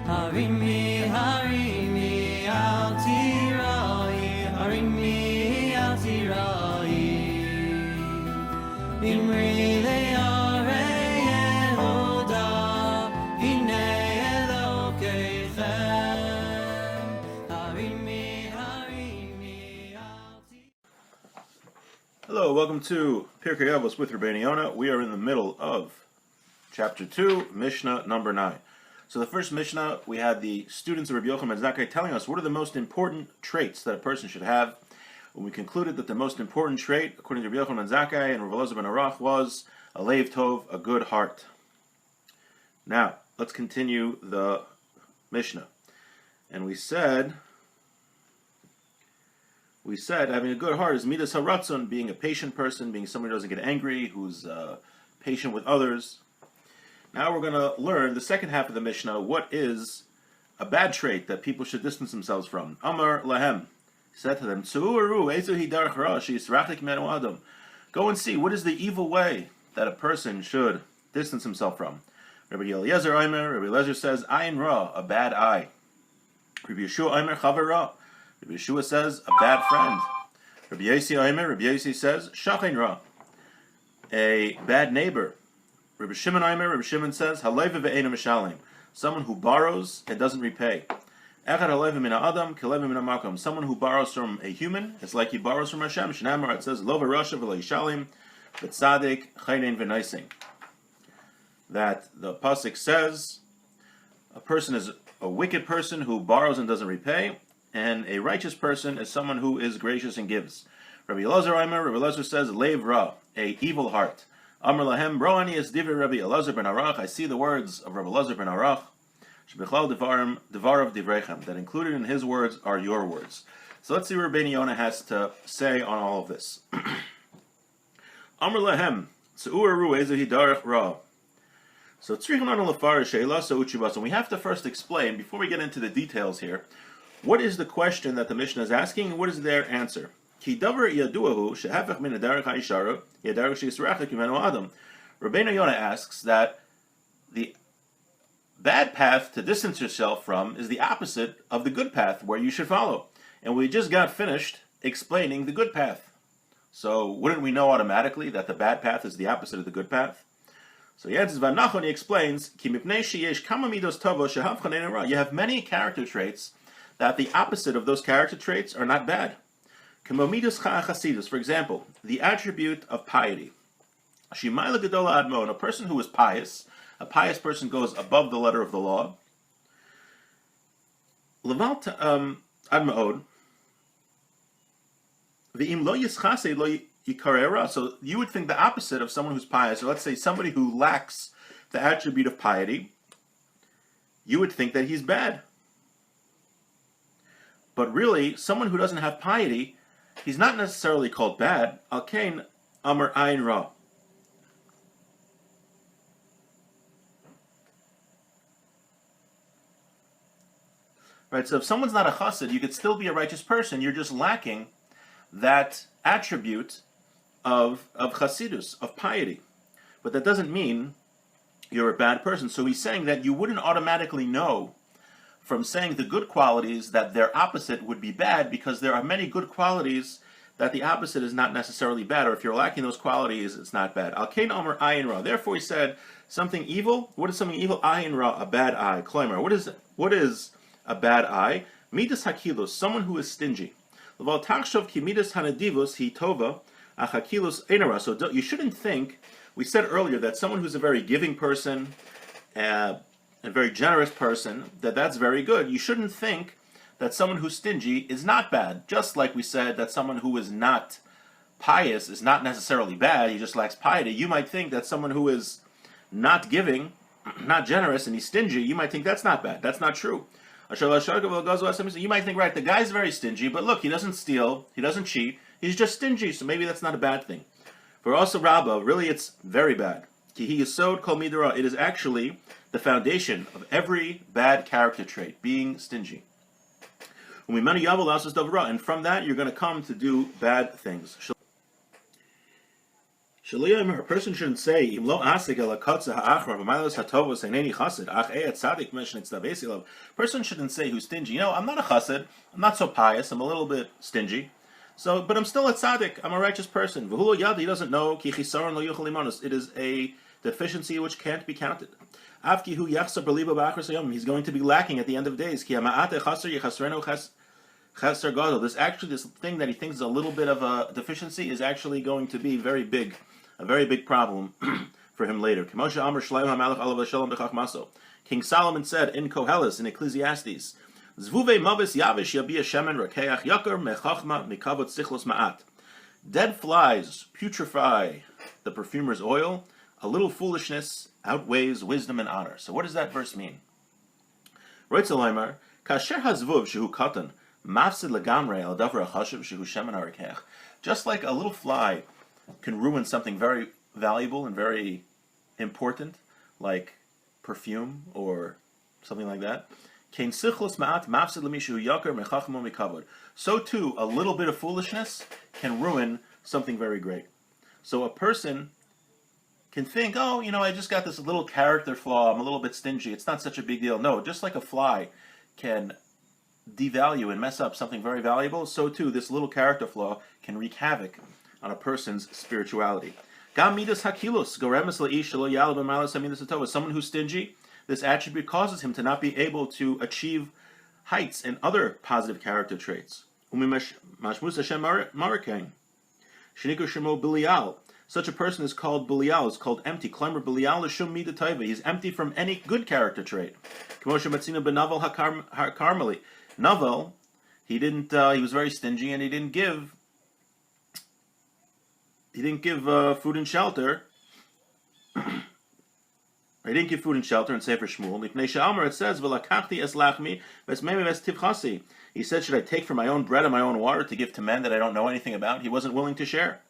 Harimi, harimi, al tirai, harimi, al tirai. Imri le'arei Yehuda, hinei Elokeichem. Harimi, harimi, al tirai. Hello, welcome to Pirkei Avos with Rabeinu Yonah. We are in the middle of chapter 2, Mishnah number 9. So the first Mishnah, we had the students of Rabbi Yochanan ben Zakkai telling us what are the most important traits that a person should have. And we concluded that the most important trait, according to Rabbi Yochanan ben Zakkai and Rabbi Elazar ben Arach, was a leiv tov, a good heart. Now, let's continue the Mishnah. And we said having a good heart is midas haratzon, being a patient person, being someone who doesn't get angry, who's patient with others. Now we're going to learn the second half of the Mishnah. What is a bad trait that people should distance themselves from? Amar lahem, he said to them, go and see what is the evil way that a person should distance himself from. Rabbi Eliezer says, ayin ra, a bad eye. Rabbi Yeshua chaver ra. Rabbi Yeshua says, a bad friend. Rabbi Yossi says, shachain ra, a bad neighbor. Rabbi Shimon says, haleiv ve'eino mishalim, someone who borrows and doesn't repay. Echad haleiv min ha'adam, k'leiv min ha'makom, someone who borrows from a human, it's like he borrows from Hashem. Shnamar, it says, lo v'rasha v'lo yishalim, v'tzadik chaynein v'naising. That the pasuk says, a person is a wicked person who borrows and doesn't repay, and a righteous person is someone who is gracious and gives. Rabbi Elazar says, leiv ra, a evil heart. Amar lahem, broani es divrei Rabbi Elazar ben Arach, I see the words of Rabbi Elazar ben Arach, shebichlal devarav divrechem, that included in his words are your words. So let's see what Rabeinu Yonah has to say on all of this. Amar lahem, se'u'aru ezu hidarach ra. So tzrichim lefarish sheila seuchivas, and we have to first explain, before we get into the details here, what is the question that the Mishnah is asking, and what is their answer? Ki davar yaduahu shehafech min hadarach ha'ishara yadarach she'yisrachek mimenu adam. Rabeinu Yonah asks that the bad path to distance yourself from is the opposite of the good path where you should follow. And we just got finished explaining the good path. So wouldn't we know automatically that the bad path is the opposite of the good path? So he answers, Vanachon, he explains, Ki mipnei sheyesh kama midos tavo shehavchan ein ra. You have many character traits that the opposite of those character traits are not bad. For example, the attribute of piety. Shimayla gedola admon, a person who is pious, a pious person goes above the letter of the law. Levalt admaod, v'im lo yischase lo yikarera. So you would think the opposite of someone who's pious, or let's say somebody who lacks the attribute of piety, you would think that he's bad. But really, someone who doesn't have piety, he's not necessarily called bad. Al-kain amar ayin ra. Right, so if someone's not a chassid, you could still be a righteous person. You're just lacking that attribute of chassidus, of piety. But that doesn't mean you're a bad person. So he's saying that you wouldn't automatically know from saying the good qualities that their opposite would be bad, because there are many good qualities that the opposite is not necessarily bad, or if you're lacking those qualities, it's not bad. Al-kain amar ayin ra. Therefore he said, something evil? What is something evil? Ayin ra, a bad eye. Kloimer, what is a bad eye? Midas hakilos, someone who is stingy. L'val tachshov ki midas hanadivos hi tova, ach hakilos ein ra. So you shouldn't think, we said earlier that someone who's a very giving person, a very generous person, that's very good. You shouldn't think that someone who's stingy is not bad. Just like we said that someone who is not pious is not necessarily bad, he just lacks piety. You might think that someone who is not giving, not generous, and he's stingy, you might think that's not bad. That's not true. You might think, right, the guy's very stingy, but look, he doesn't steal, he doesn't cheat, he's just stingy, so maybe that's not a bad thing. For also Rabbah, really it's very bad. It is actually the foundation of every bad character trait, being stingy. And from that, you're going to come to do bad things. A person shouldn't say, "Im lo asik el hakatza ha'achra v'maylos hatovos eineni chassid ach et tzadik meshin etzavesi lov." Person shouldn't say who's stingy. I'm not a chassid. I'm not so pious. I'm a little bit stingy. So, but I'm still a tzaddik. I'm a righteous person. V'hulo yad, he doesn't know ki chisaron lo yuchel imanus. It is a deficiency which can't be counted. Avki hu yachsa b'libo b'achras hayom. He's going to be lacking at the end of days. Ki ha'ma'ate chaser yichasrenu chaser gadol. This thing that he thinks is a little bit of a deficiency is actually going to be very big. A very big problem for him later. King Solomon said in Koheles, in Ecclesiastes, dead flies putrefy the perfumer's oil, a little foolishness outweighs wisdom and honor. So what does that verse mean? Just like a little fly can ruin something very valuable and very important, like perfume or something like that. So too, a little bit of foolishness can ruin something very great. So a person can think, I just got this little character flaw, I'm a little bit stingy, it's not such a big deal. No, just like a fly can devalue and mess up something very valuable, so too this little character flaw can wreak havoc on a person's spirituality. Someone who's stingy, this attribute causes him to not be able to achieve heights and other positive character traits. Such a person is called Belial, is called empty. He's empty from any good character trait. Naval, he was very stingy and he didn't give food and shelter. He didn't give food and shelter in Sefer Shmuel. It says, he said, should I take from my own bread and my own water to give to men that I don't know anything about? He wasn't willing to share.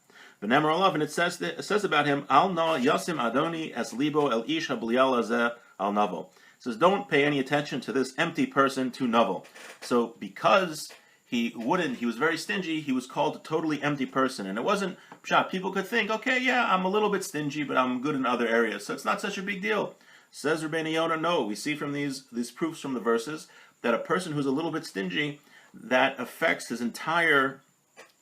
And it says about him, Al na yasim adoni es libo el ish hablial azeh al navel. It says, don't pay any attention to this empty person, to navel. So because he was very stingy, he was called a totally empty person. And it wasn't, people could think, okay, yeah, I'm a little bit stingy, but I'm good in other areas, so it's not such a big deal. Says Rabeinu Yonah, no, we see from these proofs from the verses that a person who's a little bit stingy, that affects his entire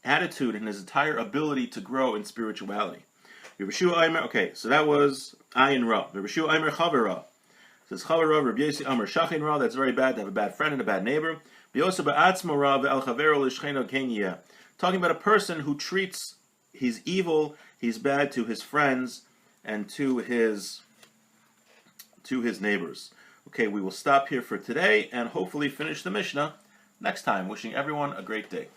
attitude and his entire ability to grow in spirituality. Okay, so that was Ayin Ra. Rabbi Aimer Chavera. Says Chavera, Rabbi Yossi Amar Shachin Ra, that's very bad to have a bad friend and a bad neighbor. Talking about a person who treats, he's evil, he's bad to his friends and to his neighbors. Okay, we will stop here for today and hopefully finish the Mishnah next time. Wishing everyone a great day.